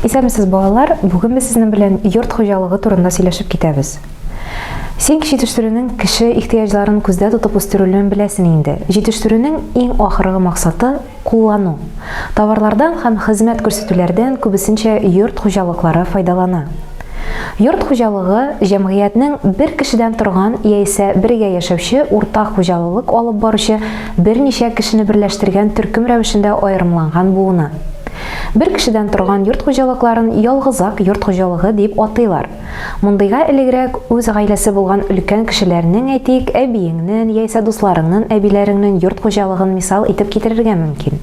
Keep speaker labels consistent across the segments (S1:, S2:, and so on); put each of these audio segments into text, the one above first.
S1: Исәнмесез балалар, бүген без сезнең белән йорт хуҗалыгы турында сөйләшеп китәбез. Син җитештерүнең кеше ихтыяҗларын күздә тотып үстерүен беләсең инде. Җитештерүнең иң ахыргы максаты куллану. Товарлардан һәм хезмәт күрсәтүләрдән күбесенчә йорт хуҗалыклары файдалана. Йорт хуҗалыгы җәмгыятьнең бер кешедән торган яисә бергә яшәүче уртак хуҗалык алып баручы берничә кешене берләштергән төркем рәвешендә аерымланган буыны. Бер кешедән торган йорт хуҗалыкларын ялгызак йорт хуҗалыгы дип атыйлар. Мондыйга элегрәк үз гаиләсе булган өлкән кешеләрнең, әйтик, әбиеңнең яисә дусларыңның, әбиләреңнең йорт хуҗалыгын мисал итеп китерергә мөмкин.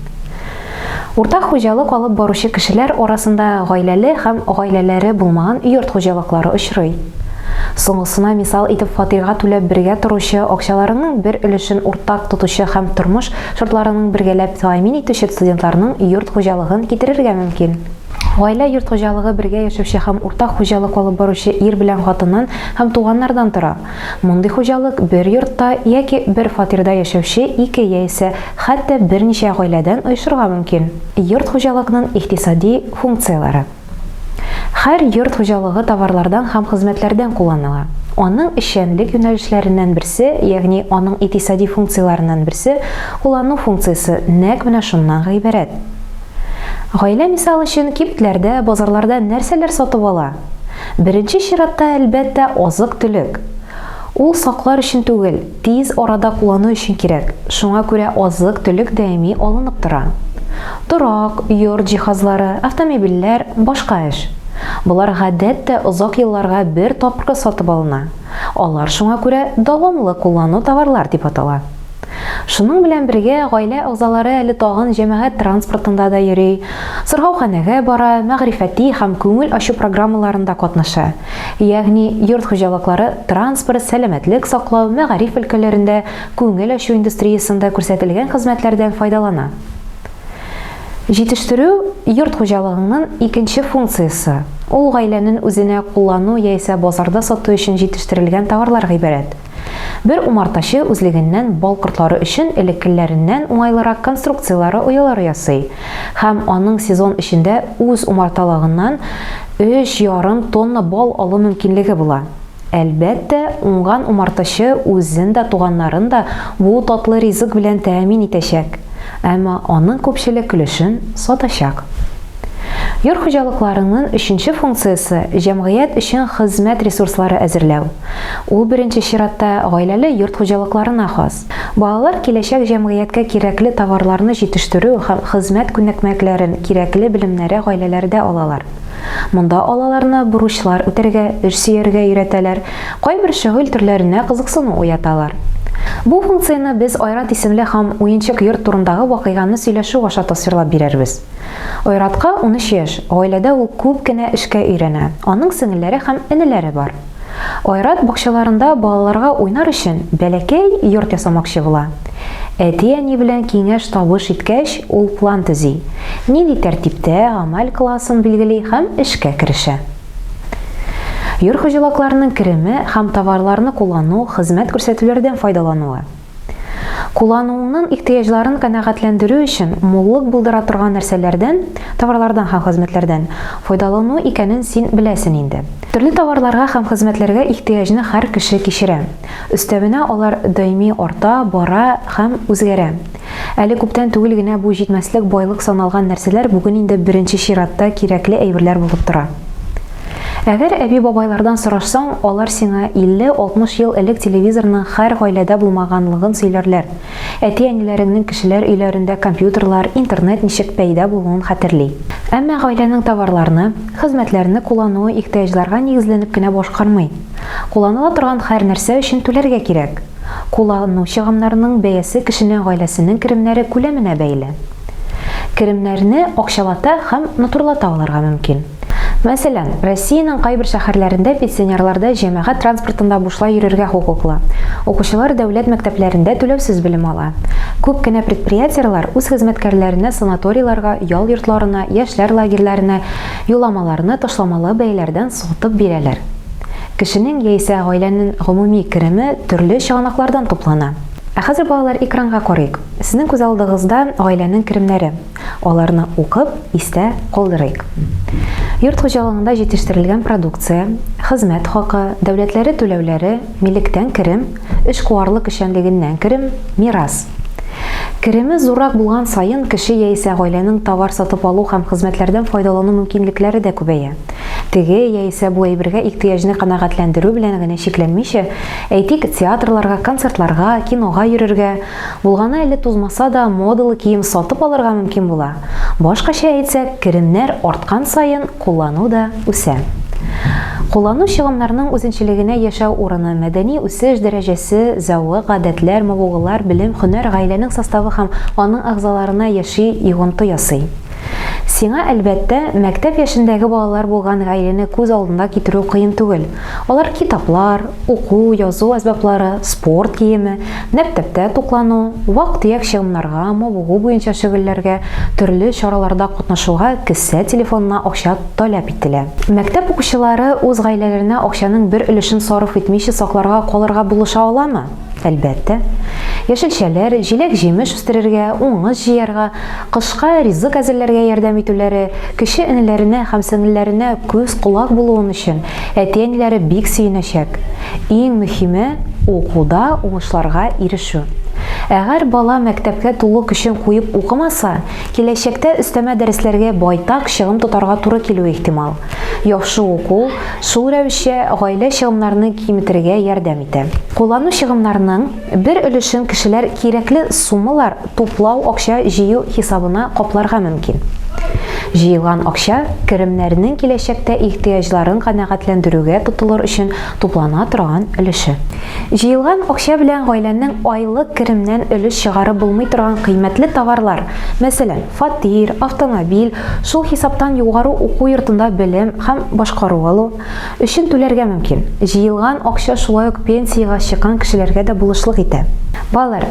S1: Уртак хуҗалык алып баручы кешеләр арасында гаиләле һәм гаиләләре булмаган йорт хуҗалыклары очрый. Соңгысына мисал итеп фатирга түләп бергә торучы, акчаларының бер өлешен уртак тотучы һәм тормыш шартларының бергәләп тәэмин итүче студентларның йорт хуҗалыгын китерергә мөмкин. Гаилә йорт хуҗалыгы бергә яшәүче һәм уртак хуҗалык алып баручы ир белән хатыннан һәм туганнардан тора. Мондый хуҗалык бер йортта яки бер фатирда яшәүче ике яисә хәтта берничә гаиләдән оешырга мөмкин. Йорт хуҗалыгының икътисади функцияләре. Һәр йорт хуҗалыгы товарлардан һәм хезмәтләрдән кулланыла. Аның эшчәнлек юнәлешләреннән берсе, ягъни аның икътисади функцияләреннән берсе, куллану функциясе нәкъ менә шуннан гыйбарәт. Гаилә мисал өчен кибетләрдә, базарларда нәрсәләр сатып ала? Беренче чиратта әлбәттә азык-төлек. Ул саклар өчен түгел, тиз арада куллану өчен кирәк. Шуңа күрә азык-төлек даими алынып тора. Торак, йорт җиһазлары, автомобильләр, башка эш. Булар гадәттә озак елларга бер тапкыр сатып алына. Алар шуңа күрә дәвамлы куллану товарлар дип атала. Шуның белән бергә гаилә әгъзалары әле тагын җәмәгать транспортында да йөри, сыргауханәгә бара, мәгърифәти һәм күңел ачу программаларында катнаша. Ягъни йорт хуҗалыклары транспорт, сәламәтлек саклау, мәгариф өлкәләрендә, күңел ачу индустриясендә күрсәтелгән хезмәтләрдән файдалана. Җитештерү йорт хуҗалыгының икенче функциясе. Ул гаиләнең үзенә куллану яисә базарда сату өчен җитештерелгән товарлар гыйбарәт. Бер умартачы үзлегеннән бал кортлары өчен элеккеләреннән уңайлырак конструкциялары оялары ясый һәм аның сезон эчендә үз умарталыгыннан 3,5 тонна бал алу мөмкинлеге була. Әлбәттә, уңган умартачы үзен дә туганнарын да бу татлы ризык белән тәэмин итәчәк. Әмма аның күпчелек өлешен сатачак. Йорт хуҗалыкларының өченче функциясе җәмгыять өчен хезмәт ресурслары әзерләү. Ул беренче чиратта гаиләле йорт хуҗалыкларына хас. Балалар киләчәк җәмгыятькә кирәкле товарларны җитештерү һәм хезмәт күнекмәкләрен кирәкле белемнәре гаиләләрдә алалар. Монда алаларны бурычлар үтәргә, эш сөяргә өйрәтәләр, кайбер шөгыль төрләренә кызыксыну уяталар. Бу функцияны без Айрат исемле һәм уенчык йорт турындагы вакыйганы сөйләшү аша тасвирлап бирербез. Айратка 13 яшь, гаиләдә ул күп кенә эшкә өйрәнә. Аның сеңелләре һәм энеләре бар. Айрат бакчаларында балаларга уйнар өчен бәләкәй йорт ясамакчы була. Әти-әни белән киңәш табыш иткәч, ул план төзи. Нинди тәртиптә гамәл кыласын билгели һәм эшкә керешә. Йорт хуҗалыкларының кереме һәм товарларны куллану, хезмәт күрсәтүләрдән файдалануы. Куллануның ихтыяҗларын канәгатьләндерү өчен муллык булдыра торган нәрсәләрдән, товарлардан һәм хезмәтләрдән файдалану икәнен син беләсең инде. Төрле товарларга һәм хезмәтләргә ихтыяҗны һәр кеше кичерә. Өстәвенә алар даими арта, бара һәм үзгәрә. Әле күптән түгел генә бу җитмәслек байлык саналган нәрсәләр бүген инде беренче чиратта кирәкле әйберләр булып тора. Әгәр әби-бабайлардан сорашсаң, алар сиңа 50-60 ел элек телевизорның һәр гаиләдә булмаганлыгын сөйләрләр. Әти-әниләреңнең кешеләр өйләрендә компьютерлар, интернет ничек пәйда булуын хәтерли. Әмма гаиләнең товарларны, хезмәтләрне куллануы ихтыяҗларга нигезләнеп кенә башкармый. Кулланыла торган һәр нәрсә өчен түләргә кирәк. Куллану чыгымнарының бәясе кешенең гаиләсенең керемнәре күләменә бәйле. Керемнәрне акчалата һәм натурлата алырга мөмкин. Мәсәлән, Россиянең кайбер шәһәрләрендә пенсионерларда җәмәгать транспортында бушлай йөрергә хокуклы. Укучылар дәүләт мәктәпләрендә түләүсез белем ала. Күп кенә предприятиеләр үз хезмәткәрләренә санаторийларга, ял йортларына, яшьләр лагерьләренә юлламаларны ташламалы бәяләрдән сатып бирәләр. Кешенең яисә гаиләнең гомуми кереме төрле чыганаклардан туплана. Ә хәзер балалар экранга карыйк. Сезнең күз алдыгызда гаиләнең керемнәре. Аларны укып, истә калдырыйк. Йорт хуҗалыгында җитештерелгән продукция, хезмәт хакы, дәүләтләре түләүләре, милектән керем, эшкуарлык эшчәнлегеннән керем, мирас. Кереме зуррак булган сайын кеше яисә гаиләнең товар сатып алу һәм хезмәтләрдән файдалану мөмкинлекләре дә күбәя. Теге яисә бу әйбергә ихтыяҗны канәгатьләндерү белән генә шикләнмичә, әйтик, театрларга, концертларга, кинога йөрергә, булганы әле тузмаса да модалы кием сатып алырга мөмкин була. Башкача әйтсәк, керемнәр арткан саен куллану да үсә. Куллану чыгымнарының үзенчәлегенә яшәү урыны, мәдәни үсеш дәрәҗәсе, зәвык, гадәтләр, мавыгылар, белем, һөнәр, гаиләнең составы һәм аның әгъзаларына яши йогынты ясый. Сиңа әлбәттә мәктәп яшендәге балалар булган гаиләне күз алдында китерү кыен түгел. Алар китаплар, уку, язу әсбаплары, спорт киеме, мәктәптә туклану, вак-төяк чыгымнарга, мавыгу буенча шөгыльләргә, төрле чараларда катнашуга кесә телефонына акча таләп ителә. Мәктәп укучылары үз гаиләләренә акчаның бер өлешен сарыф итмичә сакларга калырга булыша аламы? Әлбәттә. Яшелчәләр, җиләк-җимеш үстерергә, уңыш җыярга, кышка ризык әзерләргә ярдәм итүләре, кеше энеләренә һәм сеңелләренә күз-кулак булуын өчен әти-әниләре бик сөенәчәк. Иң мөһиме укуда уңышларга ирешү. Әгәр бала мәктәпкә тулы көчен куеп укымаса, киләчәктә өстәмә дәресләргә байтак чыгым тотарга туры килүе ихтимал. Яхшы уку шул рәвешчә гаилә чыгымнарын киметергә ярдәм итә. Куллану чыгымнарының бер өлешен кешеләр кирәкле суммалар туплау акча җыю хисабына капларга мөмкин. Җыелган акча керемнәрнең киләчәктә ихтыяҗларын канәгатьләндерүгә тотылыр өчен туплана торган өлеше. Җыелган акча белән гаиләнең айлык керемнән өлеш чыгарып булмый торган кыйммәтле товарлар, мәсәлән, фатир, автомобиль, шул хисаптан югары уку йортында белем һәм башкару алу өчен түләргә мөмкин. Җыелган акча шулай ук пенсиягә чыккан кешеләргә дә булышлык итә. Балалар,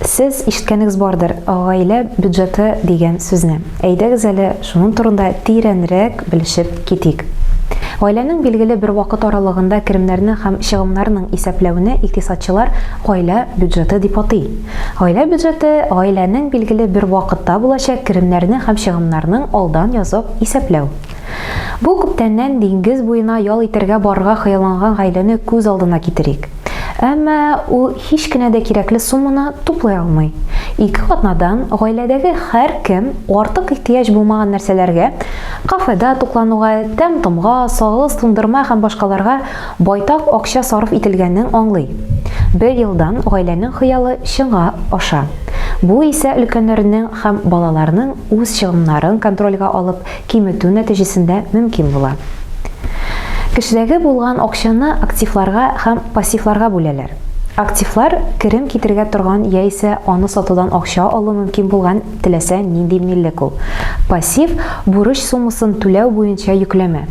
S1: сез ишеткәнегез бардыр, гаилә бюджеты дигән сүзне. Әйдәгез әле шуның турында тирәнрәк белешеп китик. Гаиләнең билгеле бер вакыт аралыгында керемнәрне һәм чыгымнарның исәпләүне икътисадчылар гаилә бюджеты дип атый. Гаилә бюджеты гаиләнең билгеле бер вакытта булачак керемнәрне һәм чыгымнарның алдан язып исәпләү. Бу күптәннән диңгез буена ял итәргә барырга хыялланган гаиләне күз алдына китерик. Әмма ул һич кенә дә кирәкле сумманы туплай алмый. Ике атнадан гаиләдәге һәр кем артык ихтыяҗ булмаган нәрсәләргә, кафеда туклануга, тәм-томга, сагыз тундырма һәм башкаларга байтак акча сарыф ителгәнен аңлый. Бер елдан гаиләнең хыялы чынга аша. Бу исә өлкәннәрнең һәм балаларның үз чыгымнарын контрольгә алып киметү нәтиҗәсендә мөмкин була. Кешедәге булган акчаны активларга һәм пассивларга бүләләр. Активлар керем китергә торган яисә аны сатудан акча алу мөмкин булган теләсә нинди миллек ул. Пассив бурыч суммасын түләү буенча йөкләмә.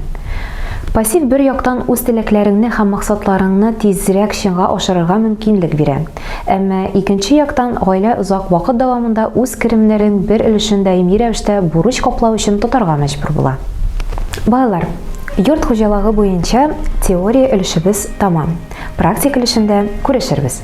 S1: Пассив бер яктан үз теләкләреңне һәм максатларыңны тизрәк чынга ашырырга мөмкинлек бирә. Әмма икенче яктан гаилә озак вакыт дәвамында үз керемнәрен бер өлешен даими рәвештә бурыч каплау өчен тотарга мәҗбүр була. Балалар, йорт хуҗалыгы буенча теория өлешебез тамам. Практик өлешендә күрешербез.